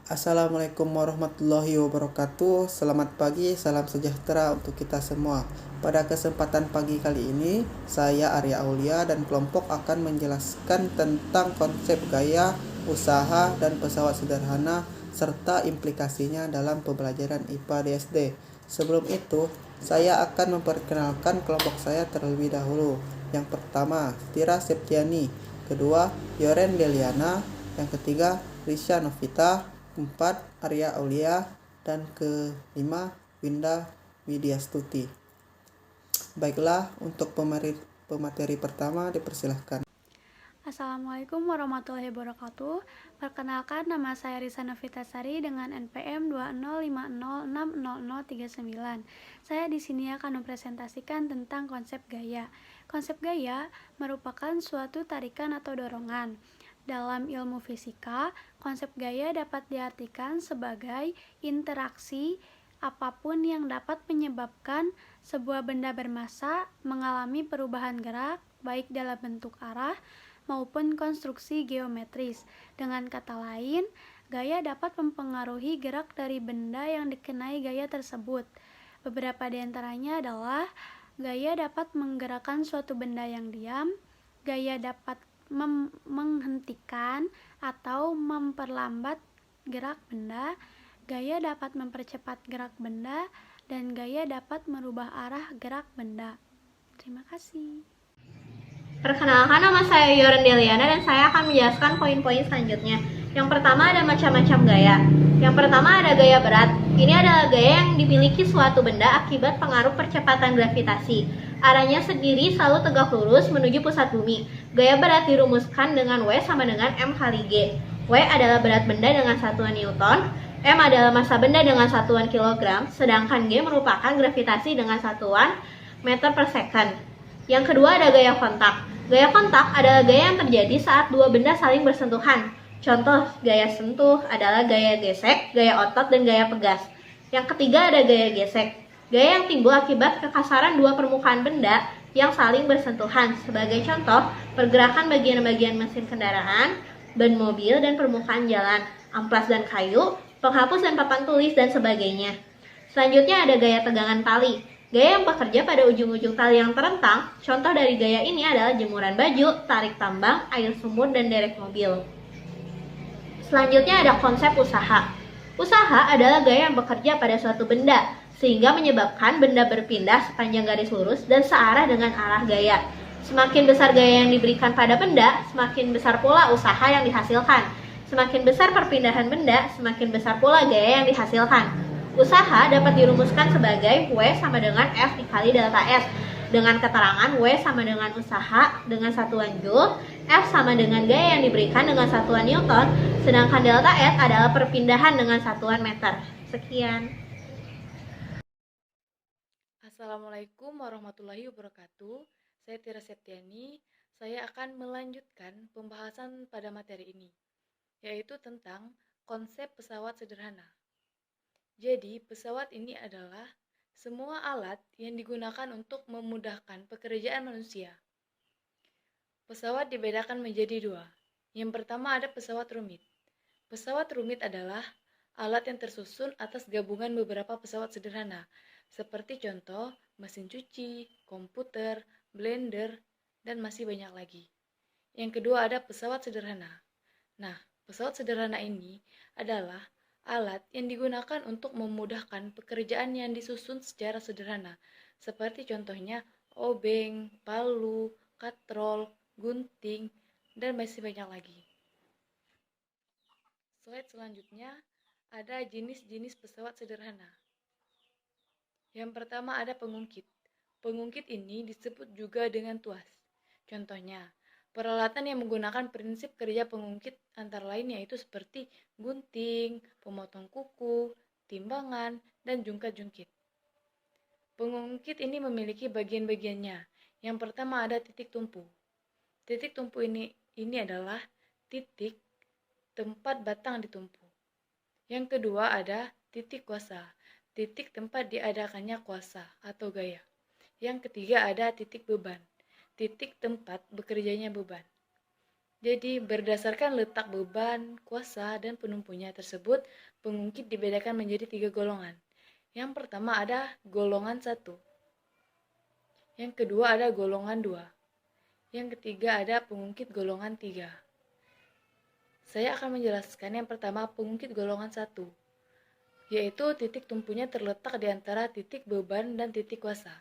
Assalamualaikum warahmatullahi wabarakatuh. Selamat pagi, salam sejahtera untuk kita semua. Pada kesempatan pagi kali ini, saya Arya Aulia dan kelompok akan menjelaskan tentang konsep gaya, usaha, dan pesawat sederhana serta implikasinya dalam pembelajaran IPA di SD. Sebelum itu, saya akan memperkenalkan kelompok saya terlebih dahulu. Yang pertama, Tira Septiani. Kedua, Yoren Deliana. Yang ketiga, Risha Novita. Keempat, Arya Aulia. Dan kelima, Winda Widyastuti. Baiklah, untuk pemateri pertama dipersilahkan. Assalamualaikum warahmatullahi wabarakatuh. Perkenalkan, nama saya Risa Novitasari dengan NPM 205060039. Saya di sini akan mempresentasikan tentang konsep gaya. Konsep gaya merupakan suatu tarikan atau dorongan. Dalam ilmu fisika, konsep gaya dapat diartikan sebagai interaksi apapun yang dapat menyebabkan sebuah benda bermassa mengalami perubahan gerak, baik dalam bentuk arah maupun konstruksi geometris. Dengan kata lain, gaya dapat mempengaruhi gerak dari benda yang dikenai gaya tersebut. Beberapa di antaranya adalah gaya dapat menggerakkan suatu benda yang diam, gaya dapat menghentikan atau memperlambat gerak benda, gaya dapat mempercepat gerak benda, dan gaya dapat merubah arah gerak benda. Terima kasih. Perkenalkan, nama saya Yoren Deliana dan saya akan menjelaskan poin-poin selanjutnya. Yang pertama ada macam-macam gaya. Yang pertama ada gaya berat. Ini adalah gaya yang dimiliki suatu benda akibat pengaruh percepatan gravitasi. Arahnya sendiri selalu tegak lurus menuju pusat bumi. Gaya berat dirumuskan dengan W sama dengan M kali G. W adalah berat benda dengan satuan Newton, M adalah massa benda dengan satuan kilogram, sedangkan G merupakan gravitasi dengan satuan meter per second. Yang kedua ada gaya kontak. Gaya kontak adalah gaya yang terjadi saat dua benda saling bersentuhan. Contoh gaya sentuh adalah gaya gesek, gaya otot, dan gaya pegas. Yang ketiga ada gaya gesek. Gaya yang timbul akibat kekasaran dua permukaan benda yang saling bersentuhan. Sebagai contoh, pergerakan bagian-bagian mesin kendaraan, ban mobil, dan permukaan jalan, amplas dan kayu, penghapus dan papan tulis, dan sebagainya. Selanjutnya ada gaya tegangan tali. Gaya yang bekerja pada ujung-ujung tali yang terentang. Contoh dari gaya ini adalah jemuran baju, tarik tambang, air sumur, dan derek mobil. Selanjutnya ada konsep usaha. Usaha adalah gaya yang bekerja pada suatu benda, sehingga menyebabkan benda berpindah sepanjang garis lurus dan searah dengan arah gaya. Semakin besar gaya yang diberikan pada benda, semakin besar pula usaha yang dihasilkan. Semakin besar perpindahan benda, semakin besar pula gaya yang dihasilkan. Usaha dapat dirumuskan sebagai W sama dengan F dikali delta S, dengan keterangan W sama dengan usaha dengan satuan Joule, F sama dengan gaya yang diberikan dengan satuan Newton, sedangkan delta S adalah perpindahan dengan satuan meter. Sekian. Assalamualaikum warahmatullahi wabarakatuh. Saya Tira Septiani. Saya akan melanjutkan pembahasan pada materi ini, yaitu tentang konsep pesawat sederhana. Jadi, pesawat ini adalah semua alat yang digunakan untuk memudahkan pekerjaan manusia. Pesawat dibedakan menjadi dua. Yang pertama ada pesawat rumit. Pesawat rumit adalah alat yang tersusun atas gabungan beberapa pesawat sederhana, seperti contoh mesin cuci, komputer, blender, dan masih banyak lagi. Yang kedua ada pesawat sederhana. Nah, pesawat sederhana ini adalah alat yang digunakan untuk memudahkan pekerjaan yang disusun secara sederhana, seperti contohnya obeng, palu, katrol, gunting, dan masih banyak lagi. Slide selanjutnya ada jenis-jenis pesawat sederhana. Yang pertama ada pengungkit. Pengungkit ini disebut juga dengan tuas. Contohnya, peralatan yang menggunakan prinsip kerja pengungkit antara lain yaitu seperti gunting, pemotong kuku, timbangan, dan jungkat-jungkit. Pengungkit ini memiliki bagian-bagiannya. Yang pertama ada titik tumpu. Titik tumpu ini adalah titik tempat batang ditumpu. Yang kedua ada titik kuasa. Titik tempat diadakannya kuasa atau gaya. Yang ketiga ada titik beban. Titik tempat bekerjanya beban. Jadi, berdasarkan letak beban, kuasa, dan penumpunya tersebut, pengungkit dibedakan menjadi 3 golongan. Yang pertama ada golongan 1, yang kedua ada golongan 2, yang ketiga ada pengungkit golongan 3. Saya akan menjelaskan yang pertama pengungkit golongan 1, yaitu titik tumpunya terletak di antara titik beban dan titik kuasa.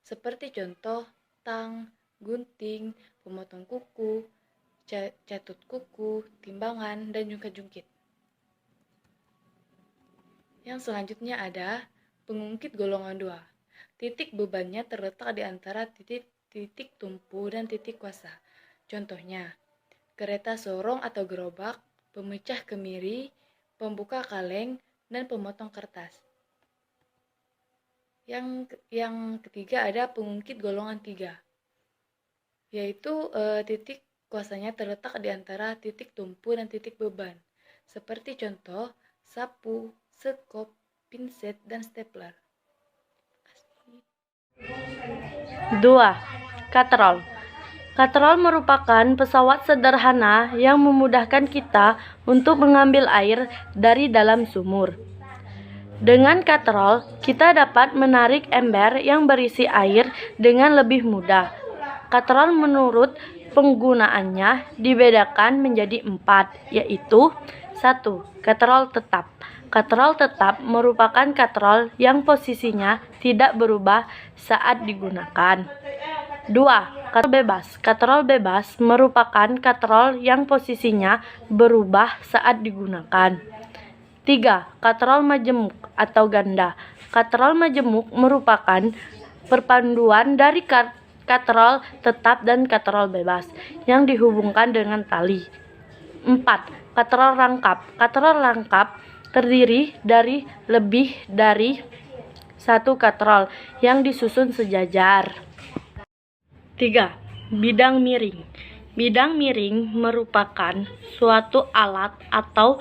Seperti contoh, tang, gunting, pemotong kuku, catut kuku, timbangan, dan jungkat-jungkit. Yang selanjutnya ada pengungkit golongan 2. Titik bebannya terletak di antara titik tumpu dan titik kuasa. Contohnya, kereta sorong atau gerobak, pemecah kemiri, pembuka kaleng, dan pemotong kertas. Yang ketiga ada pengungkit golongan 3, yaitu titik kuasanya terletak di antara titik tumpu dan titik beban. Seperti contoh, sapu, sekop, pinset, dan stapler. 2. Katrol. Katrol merupakan pesawat sederhana yang memudahkan kita untuk mengambil air dari dalam sumur. Dengan katrol, kita dapat menarik ember yang berisi air dengan lebih mudah. Katrol menurut penggunaannya dibedakan menjadi 4, yaitu 1. Katrol tetap. Katrol tetap merupakan katrol yang posisinya tidak berubah saat digunakan. 2. Katrol bebas. Katrol bebas merupakan katrol yang posisinya berubah saat digunakan. 3. Katrol majemuk atau ganda. Katrol majemuk merupakan perpaduan dari katrol tetap dan katrol bebas yang dihubungkan dengan tali. 4. Katrol rangkap. Katrol rangkap terdiri dari lebih dari satu katrol yang disusun sejajar. 3. Bidang miring. Bidang miring merupakan suatu alat atau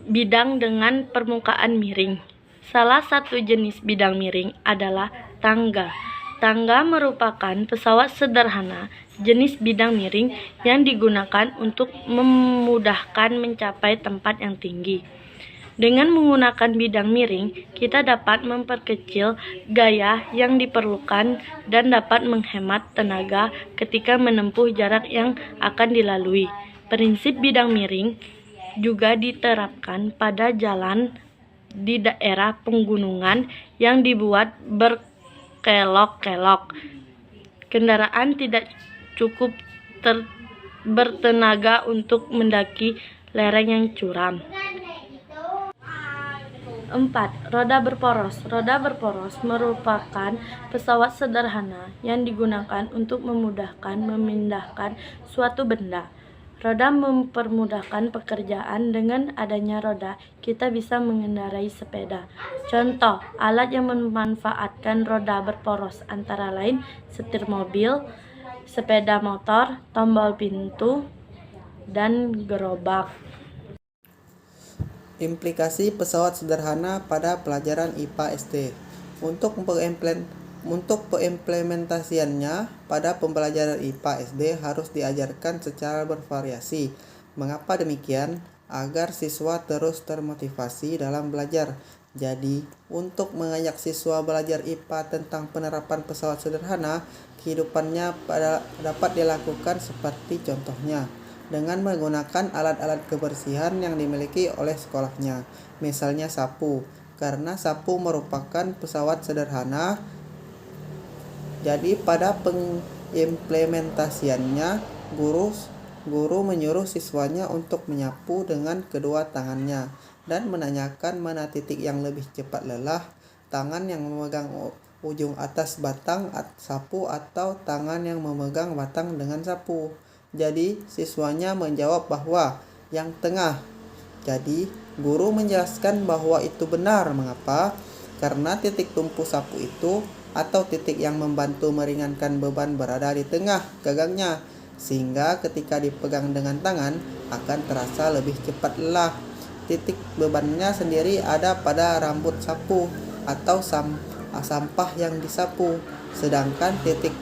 bidang dengan permukaan miring. Salah satu jenis bidang miring adalah tangga. Tangga merupakan pesawat sederhana jenis bidang miring yang digunakan untuk memudahkan mencapai tempat yang tinggi. Dengan menggunakan bidang miring, kita dapat memperkecil gaya yang diperlukan dan dapat menghemat tenaga ketika menempuh jarak yang akan dilalui. Prinsip bidang miring juga diterapkan pada jalan di daerah pegunungan yang dibuat berkelok-kelok. Kendaraan tidak cukup bertenaga untuk mendaki lereng yang curam. 4. Roda berporos. Roda berporos merupakan pesawat sederhana yang digunakan untuk memudahkan memindahkan suatu benda. Roda mempermudahkan pekerjaan. Dengan adanya roda, kita bisa mengendarai sepeda. Contoh alat yang memanfaatkan roda berporos antara lain setir mobil, sepeda motor, tombol pintu, dan gerobak. Implikasi pesawat sederhana pada pelajaran IPA SD. Untuk pengimplementasiannya pada pembelajaran IPA SD harus diajarkan secara bervariasi. Mengapa demikian? Agar siswa terus termotivasi dalam belajar. Jadi, untuk mengajak siswa belajar IPA tentang penerapan pesawat sederhana, kehidupannya dapat dilakukan seperti contohnya dengan menggunakan alat-alat kebersihan yang dimiliki oleh sekolahnya, misalnya sapu. Karena sapu merupakan pesawat sederhana, jadi pada pengimplementasiannya guru menyuruh siswanya untuk menyapu dengan kedua tangannya dan menanyakan mana titik yang lebih cepat lelah, tangan yang memegang ujung atas batang sapu atau tangan yang memegang batang dengan sapu. Jadi siswanya menjawab bahwa yang tengah. Jadi guru menjelaskan bahwa itu benar. Mengapa? Karena titik tumpu sapu itu atau titik yang membantu meringankan beban berada di tengah gagangnya, sehingga ketika dipegang dengan tangan akan terasa lebih cepat lelah. Titik bebannya sendiri ada pada rambut sapu atau sampah yang disapu, sedangkan titik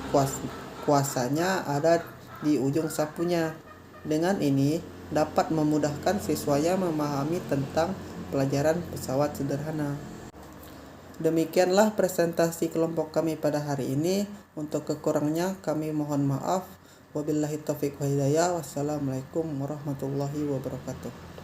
kuasanya ada di ujung sapunya. Dengan ini dapat memudahkan siswanya memahami tentang pelajaran pesawat sederhana. Demikianlah presentasi kelompok kami pada hari ini. Untuk kekurangannya kami mohon maaf. Wabillahi taufiq wa hidayah. Wassalamualaikum warahmatullahi wabarakatuh.